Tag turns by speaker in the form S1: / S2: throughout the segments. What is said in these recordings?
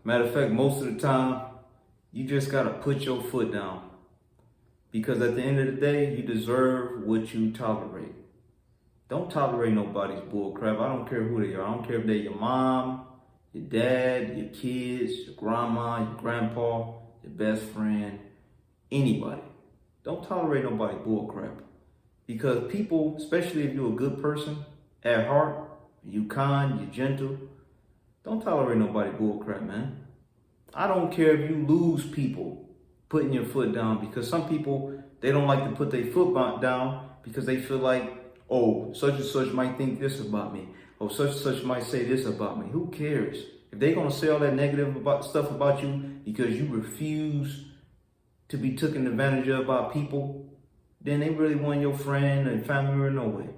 S1: Matter of fact, most of the time, you just gotta put your foot down. Because at the end of the day, you deserve what you tolerate. Don't tolerate nobody's bull crap. I don't care who they are. I don't care if they're your mom, your dad, your kids, your grandma, your grandpa, your best friend, anybody. Don't tolerate nobody bull crap. Because people, especially if you're a good person at heart, you kind, you gentle, don't tolerate nobody bull crap, man. I don't care if you lose people putting your foot down, because some people, they don't like to put their foot down because they feel like, oh, such and such might think this about me, or such and such might say this about me. Who cares? If they're gonna say all that negative stuff about you because you refuse to be taken advantage of by people, then they really want your friend and family member no way.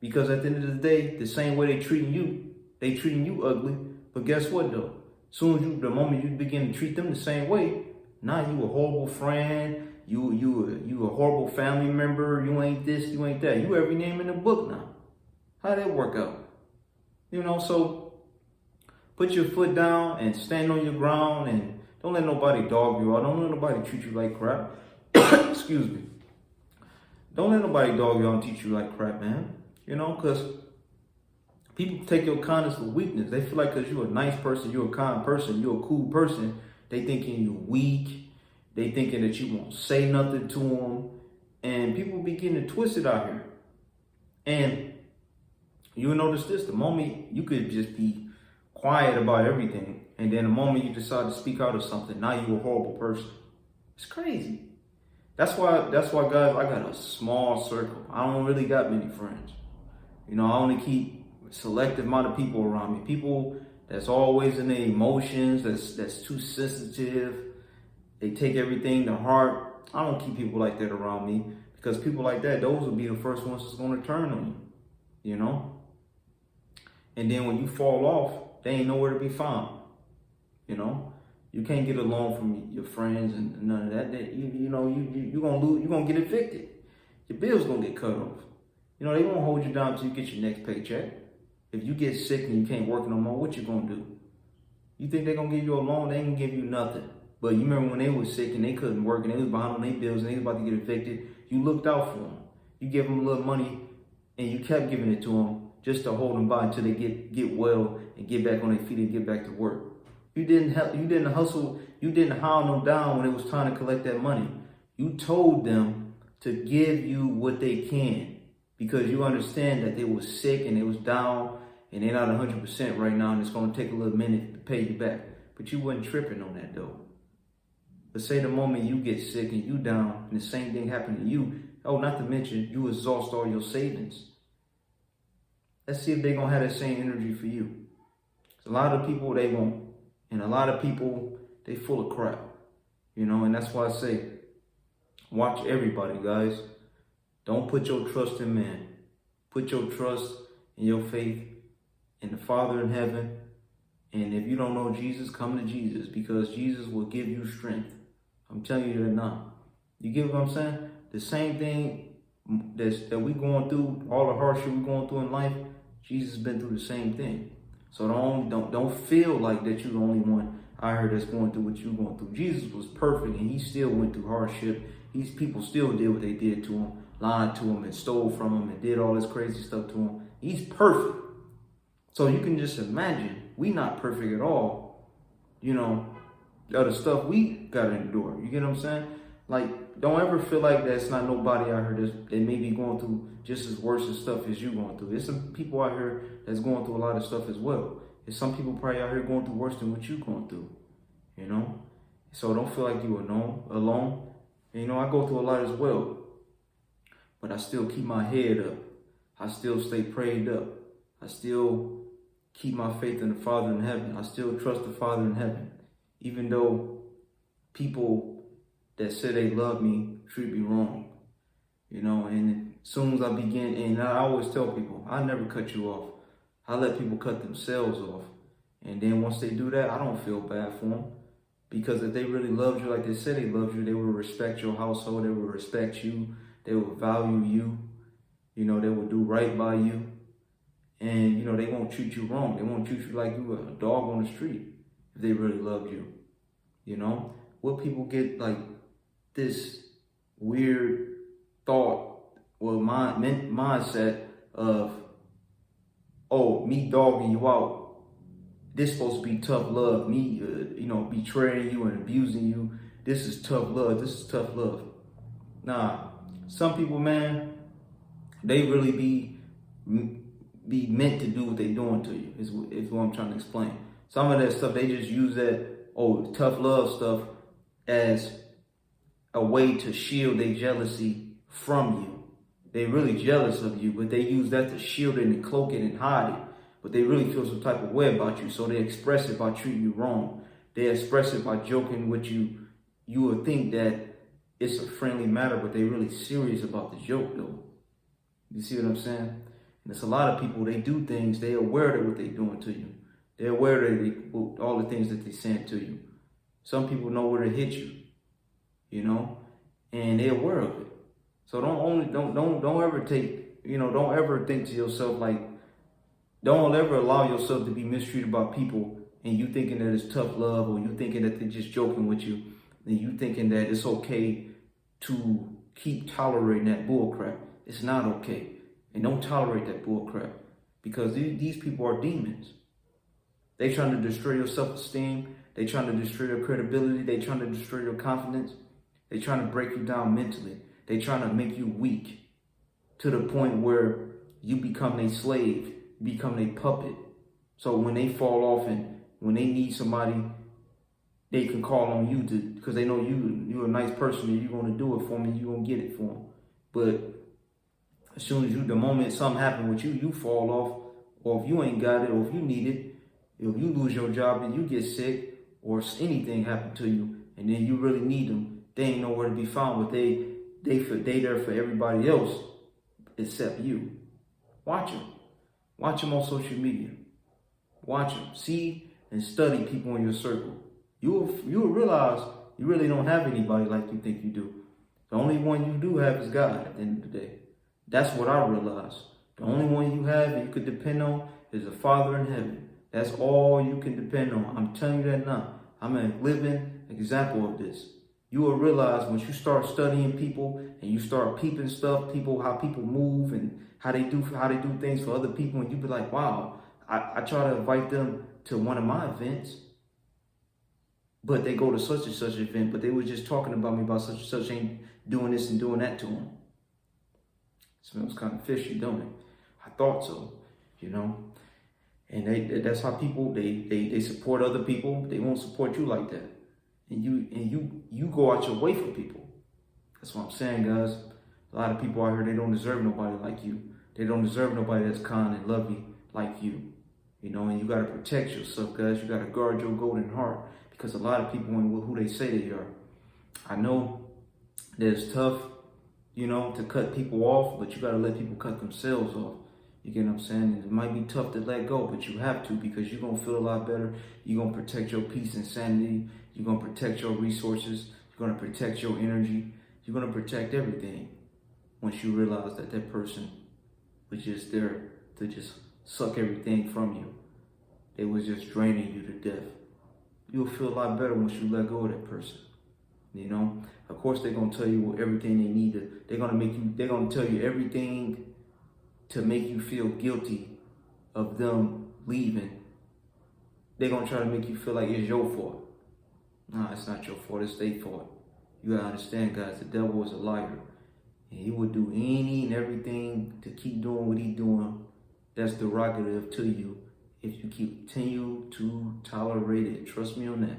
S1: Because at the end of the day, the same way they treating you ugly. But guess what though? The moment you begin to treat them the same way, now you a horrible friend, you a horrible family member, you ain't this, you ain't that. You every name in the book now. How'd that work out? So put your foot down and stand on your ground, and don't let nobody dog you out. Don't let nobody treat you like crap. Excuse me. Don't let nobody dog you out and teach you like crap, man. Because people take your kindness for weakness. They feel like because you're a nice person, you're a kind person, you're a cool person, they thinking you're weak. They thinking that you won't say nothing to them. And people be getting twisted out here. And you'll notice this, the moment you could just be quiet about everything, and then the moment you decide to speak out of something, now you're a horrible person. It's crazy. That's why, guys, I got a small circle. I don't really got many friends. I only keep a selective amount of people around me. People that's always in their emotions, that's too sensitive. They take everything to heart. I don't keep people like that around me, because people like that, those will be the first ones that's going to turn on you, And then when you fall off, they ain't nowhere to be found, You can't get along from your friends and none of that. You're going to lose, you're going to get evicted. Your bill's going to get cut off. They won't hold you down until you get your next paycheck. If you get sick and you can't work no more, what you going to do? You think they're going to give you a loan? They ain't going to give you nothing. But you remember when they was sick and they couldn't work and they was behind on their bills and they was about to get evicted, you looked out for them. You gave them a little money and you kept giving it to them just to hold them by until they get well and get back on their feet and get back to work. You didn't hustle, you didn't hound them down when it was time to collect that money. You told them to give you what they can, because you understand that they was sick and they was down and they're not 100% right now, and it's going to take a little minute to pay you back. But you wasn't tripping on that though. But say the moment you get sick and you down and the same thing happened to you, not to mention you exhaust all your savings. Let's see if they're going to have that same energy for you. A lot of people, they won't. And a lot of people, they full of crap. And that's why I say, watch everybody, guys. Don't put your trust in man. Put your trust and your faith in the Father in heaven. And if you don't know Jesus, come to Jesus, because Jesus will give you strength. I'm telling you that now. You get what I'm saying? The same thing that we going through, all the hardship we going through in life, Jesus has been through the same thing. So don't feel like that you're the only one out here that's going through what you're going through. Jesus was perfect and he still went through hardship. These people still did what they did to him, lied to him and stole from him and did all this crazy stuff to him. He's perfect. So you can just imagine, we not perfect at all. The other stuff we gotta endure. You get what I'm saying? Like, don't ever feel like there's not nobody out here that may be going through just as worse as stuff as you going through. There's some people out here that's going through a lot of stuff as well. There's some people probably out here going through worse than what you going through. So don't feel like you alone. I go through a lot as well, but I still keep my head up. I still stay prayed up. I still keep my faith in the Father in heaven. I still trust the Father in heaven. Even though people that say they love me treat me wrong, and as soon as I begin, and I always tell people, I never cut you off. I let people cut themselves off. And then once they do that, I don't feel bad for them. Because if they really loved you like they said they loved you, they will respect your household, they will respect you, they will value you, they will do right by you. And, they won't treat you wrong. They won't treat you like you a dog on the street. if they really loved you. You know, what people get like this weird thought or mindset of, oh, me dogging you out, this supposed to be tough love. Me, betraying you and abusing you. This is tough love. This is tough love. Nah, some people, man, they really be meant to do what they doing to you. Is what I'm trying to explain. Some of that stuff, they just use that tough love stuff as a way to shield their jealousy from you. They really jealous of you, but they use that to shield it and cloak it and hide it. But they really feel some type of way about you, so they express it by treating you wrong. They express it by joking with you. You would think that it's a friendly matter, but they really serious about the joke, though. You see what I'm saying? And it's a lot of people, they do things, they're aware of what they're doing to you. They're aware of all the things that they're saying to you. Some people know where to hit you, and they're aware of it. So don't ever think to yourself like, don't ever allow yourself to be mistreated by people and you thinking that it's tough love, or you thinking that they're just joking with you, and you thinking that it's okay to keep tolerating that bull crap. It's not okay. And don't tolerate that bull crap, because these people are demons. They trying to destroy your self-esteem. They trying to destroy your credibility. They trying to destroy your confidence. They trying to break you down mentally. They trying to make you weak to the point where you become a slave, become a puppet. So when they fall off and when they need somebody, they can call on you because they know you're a nice person and you're going to do it for them, you're going to get it for them. But as soon as the moment something happens with you, you fall off, or if you ain't got it, or if you need it, if you lose your job and you get sick, or anything happen to you, and then you really need them, they ain't nowhere to be found, but they there for everybody else except you. Watch them. Watch them on social media. Watch them. See and study people in your circle. You'll realize you really don't have anybody like you think you do. The only one you do have is God at the end of the day. That's what I realized. The only one you have and you could depend on is the Father in heaven. That's all you can depend on. I'm telling you that now. I'm a living example of this. You will realize once you start studying people and you start peeping stuff, how people move and how they do things for other people, and you be like, wow, I try to invite them to one of my events, but they go to such and such event, but they were just talking about me about such and such, ain't doing this and doing that to them. Smells kind of fishy, don't it? I thought so, And that's how people, they support other people. They won't support you like that. And you go out your way for people. That's what I'm saying, guys. A lot of people out here, they don't deserve nobody like you. They don't deserve nobody that's kind and loving like you. And you got to protect yourself, guys. You got to guard your golden heart, because a lot of people ain't who they say they are. I know that it's tough, to cut people off, but you got to let people cut themselves off. You get what I'm saying? And it might be tough to let go, but you have to, because you're going to feel a lot better. You're going to protect your peace and sanity. You're going to protect your resources. You're going to protect your energy. You're going to protect everything once you realize that person was just there to just suck everything from you. They was just draining you to death. You'll feel a lot better once you let go of that person. Of course, they're going to tell you everything they need to. They're going to tell you everything to make you feel guilty of them leaving. They're going to try to make you feel like it's your fault. Nah, it's not your fault. It's their fault. You got to understand, guys, the devil is a liar. And he will do any and everything to keep doing what he's doing that's derogative to you if you continue to tolerate it. Trust me on that.